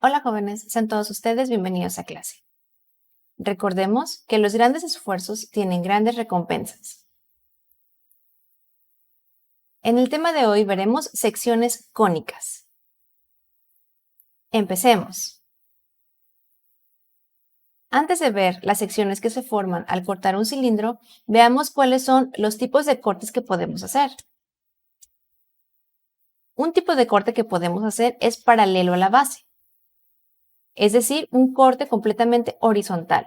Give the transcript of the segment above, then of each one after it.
Hola jóvenes, sean todos ustedes bienvenidos a clase. Recordemos que los grandes esfuerzos tienen grandes recompensas. En el tema de hoy veremos secciones cónicas. Empecemos. Antes de ver las secciones que se forman al cortar un cilindro, veamos cuáles son los tipos de cortes que podemos hacer. Un tipo de corte que podemos hacer es paralelo a la base, es decir, un corte completamente horizontal.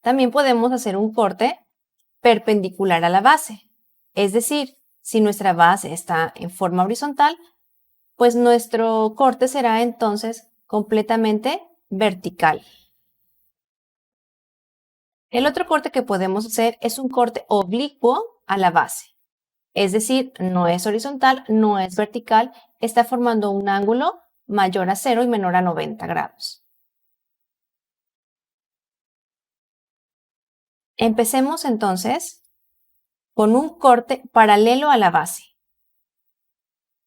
También podemos hacer un corte perpendicular a la base, es decir, si nuestra base está en forma horizontal, pues nuestro corte será entonces completamente vertical. El otro corte que podemos hacer es un corte oblicuo a la base, es decir, no es horizontal, no es vertical, está formando un ángulo mayor a 0 y menor a 90 grados. Empecemos entonces con un corte paralelo a la base.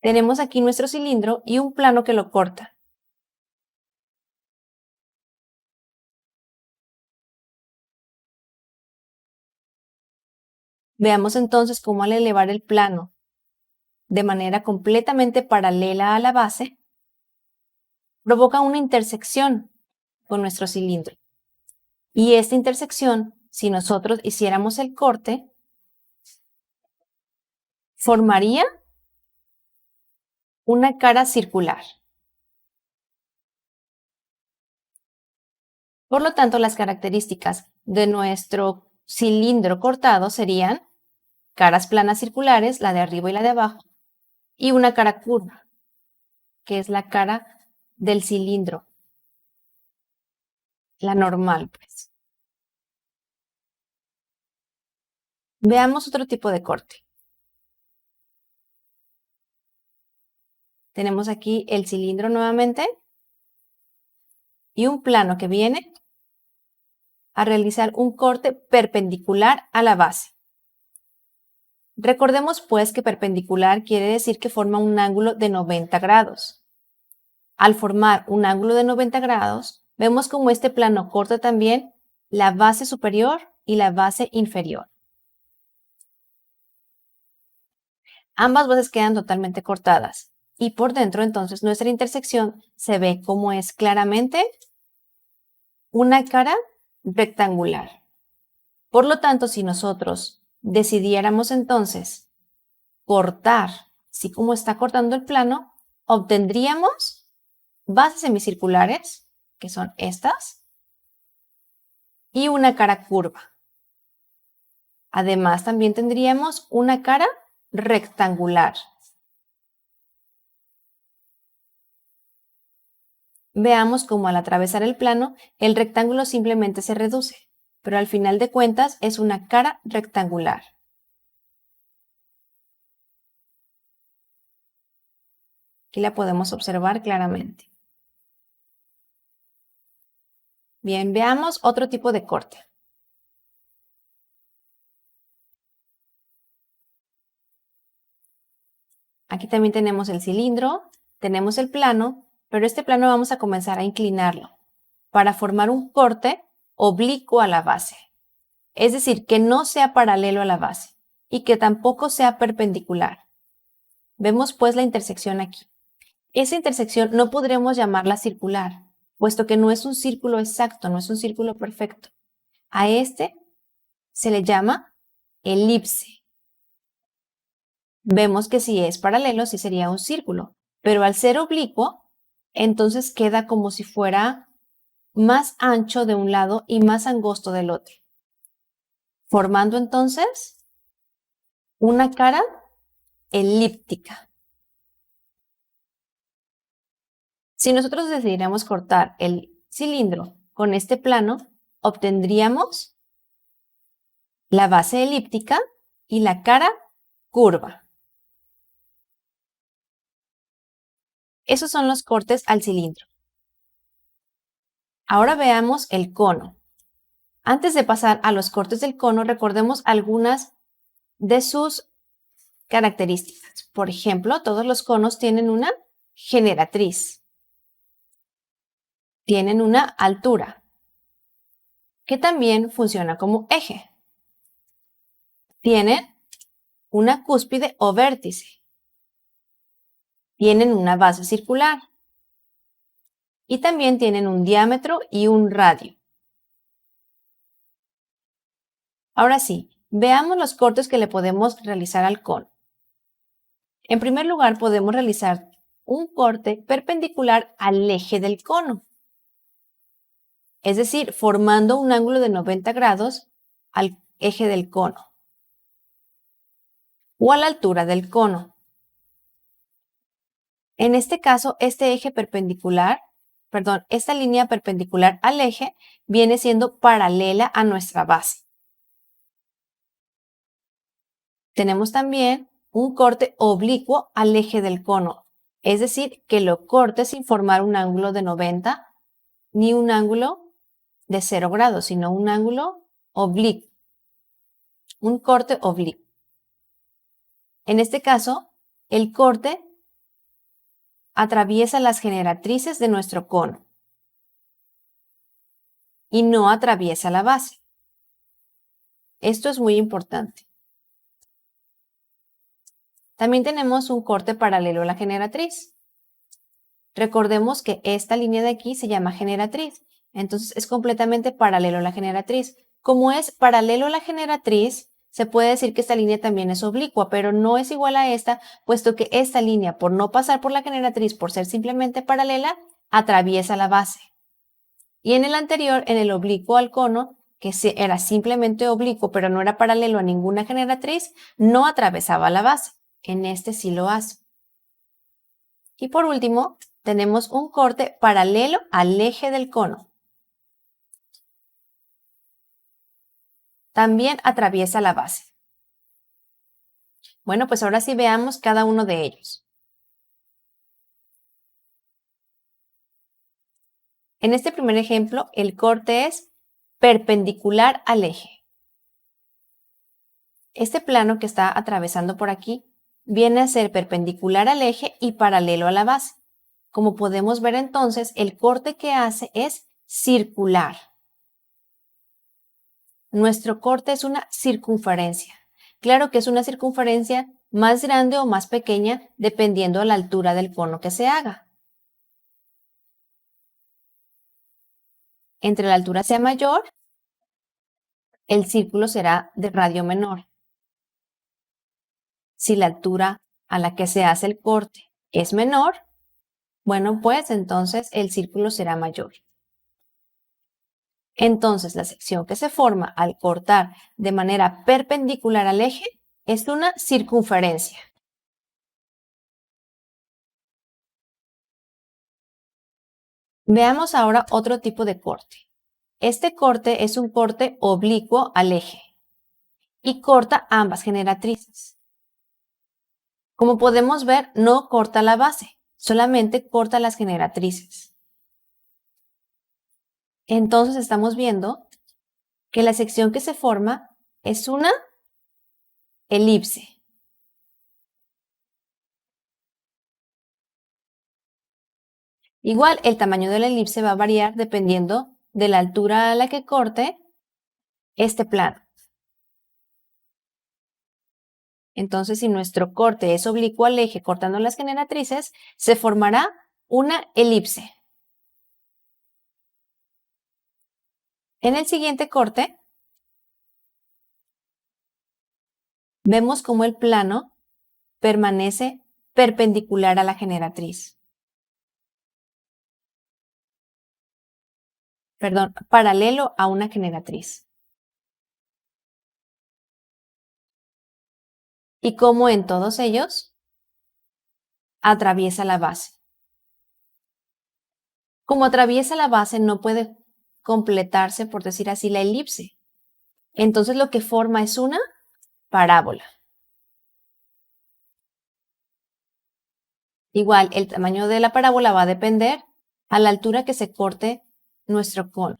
Tenemos aquí nuestro cilindro y un plano que lo corta. Veamos entonces cómo al elevar el plano de manera completamente paralela a la base, provoca una intersección con nuestro cilindro. Y esta intersección, si nosotros hiciéramos el corte, formaría una cara circular. Por lo tanto, las características de nuestro cilindro cortado serían caras planas circulares, la de arriba y la de abajo, y una cara curva, que es la cara del cilindro, la normal, pues. Veamos otro tipo de corte. Tenemos aquí el cilindro nuevamente y un plano que viene a realizar un corte perpendicular a la base. Recordemos pues que perpendicular quiere decir que forma un ángulo de 90 grados. Al formar un ángulo de 90 grados, vemos como este plano corta también la base superior y la base inferior. Ambas bases quedan totalmente cortadas y por dentro entonces nuestra intersección se ve como es claramente una cara rectangular. Por lo tanto, si nosotros decidiéramos entonces cortar, así como está cortando el plano, obtendríamos bases semicirculares, que son estas, y una cara curva. Además, también tendríamos una cara rectangular. Veamos cómo al atravesar el plano, el rectángulo simplemente se reduce, pero al final de cuentas es una cara rectangular. Aquí la podemos observar claramente. Bien, veamos otro tipo de corte. Aquí también tenemos el cilindro, tenemos el plano, pero este plano vamos a comenzar a inclinarlo para formar un corte oblicuo a la base. Es decir, que no sea paralelo a la base y que tampoco sea perpendicular. Vemos pues la intersección aquí. Esa intersección no podremos llamarla circular, puesto que no es un círculo exacto, no es un círculo perfecto. A este se le llama elipse. Vemos que si es paralelo, sí sería un círculo, pero al ser oblicuo, entonces queda como si fuera más ancho de un lado y más angosto del otro, formando entonces una cara elíptica. Si nosotros decidiéramos cortar el cilindro con este plano, obtendríamos la base elíptica y la cara curva. Esos son los cortes al cilindro. Ahora veamos el cono. Antes de pasar a los cortes del cono, recordemos algunas de sus características. Por ejemplo, todos los conos tienen una generatriz. Tienen una altura, que también funciona como eje. Tienen una cúspide o vértice. Tienen una base circular. Y también tienen un diámetro y un radio. Ahora sí, veamos los cortes que le podemos realizar al cono. En primer lugar, podemos realizar un corte perpendicular al eje del cono, es decir, formando un ángulo de 90 grados al eje del cono o a la altura del cono. En este caso, esta línea perpendicular al eje viene siendo paralela a nuestra base. Tenemos también un corte oblicuo al eje del cono, es decir, que lo corte sin formar un ángulo de 90 ni un ángulo de 0 grados, sino un ángulo oblicuo, un corte oblicuo. En este caso, el corte atraviesa las generatrices de nuestro cono y no atraviesa la base. Esto es muy importante. También tenemos un corte paralelo a la generatriz. Recordemos que esta línea de aquí se llama generatriz, entonces es completamente paralelo a la generatriz. Como es paralelo a la generatriz, se puede decir que esta línea también es oblicua, pero no es igual a esta, puesto que esta línea, por no pasar por la generatriz, por ser simplemente paralela, atraviesa la base. Y en el anterior, en el oblicuo al cono, que era simplemente oblicuo, pero no era paralelo a ninguna generatriz, no atravesaba la base. En este sí lo hace. Y por último, tenemos un corte paralelo al eje del cono. También atraviesa la base. Bueno, pues ahora sí veamos cada uno de ellos. En este primer ejemplo, el corte es perpendicular al eje. Este plano que está atravesando por aquí viene a ser perpendicular al eje y paralelo a la base. Como podemos ver entonces, el corte que hace es circular. Nuestro corte es una circunferencia. Claro que es una circunferencia más grande o más pequeña dependiendo de la altura del cono que se haga. Entre la altura sea mayor, el círculo será de radio menor. Si la altura a la que se hace el corte es menor, bueno, pues entonces el círculo será mayor. Entonces, la sección que se forma al cortar de manera perpendicular al eje es una circunferencia. Veamos ahora otro tipo de corte. Este corte es un corte oblicuo al eje y corta ambas generatrices. Como podemos ver, no corta la base, solamente corta las generatrices. Entonces estamos viendo que la sección que se forma es una elipse. Igual, el tamaño de la elipse va a variar dependiendo de la altura a la que corte este plano. Entonces, si nuestro corte es oblicuo al eje cortando las generatrices, se formará una elipse. En el siguiente corte, vemos cómo el plano permanece perpendicular a la generatriz. Perdón, paralelo a una generatriz. Y como en todos ellos, atraviesa la base. Como atraviesa la base, no puede completarse, por decir así, la elipse. Entonces lo que forma es una parábola. Igual, el tamaño de la parábola va a depender a la altura que se corte nuestro cono.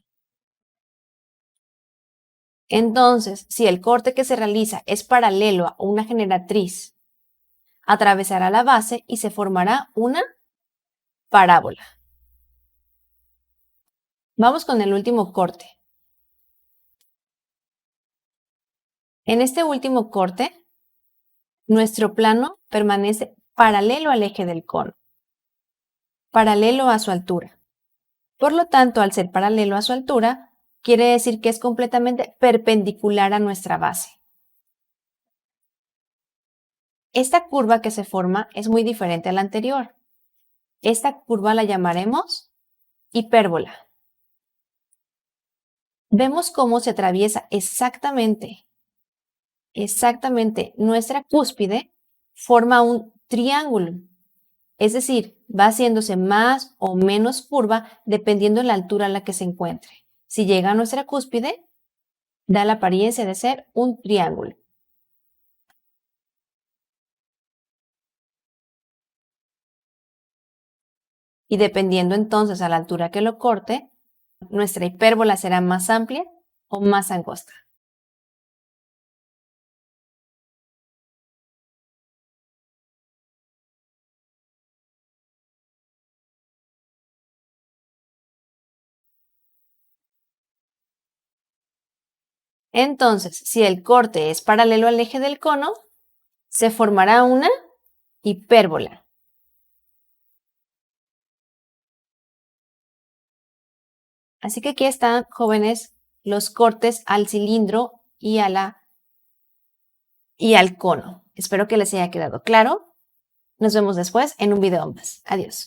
Entonces, si el corte que se realiza es paralelo a una generatriz, atravesará la base y se formará una parábola. Vamos con el último corte. En este último corte, nuestro plano permanece paralelo al eje del cono, paralelo a su altura. Por lo tanto, al ser paralelo a su altura, quiere decir que es completamente perpendicular a nuestra base. Esta curva que se forma es muy diferente a la anterior. Esta curva la llamaremos hipérbola. Vemos cómo se atraviesa exactamente nuestra cúspide, forma un triángulo. Es decir, va haciéndose más o menos curva dependiendo de la altura a la que se encuentre. Si llega a nuestra cúspide, da la apariencia de ser un triángulo. Y dependiendo entonces a la altura que lo corte, nuestra hipérbola será más amplia o más angosta. Entonces, si el corte es paralelo al eje del cono, se formará una hipérbola. Así que aquí están, jóvenes, los cortes al cilindro y al cono. Espero que les haya quedado claro. Nos vemos después en un video más. Adiós.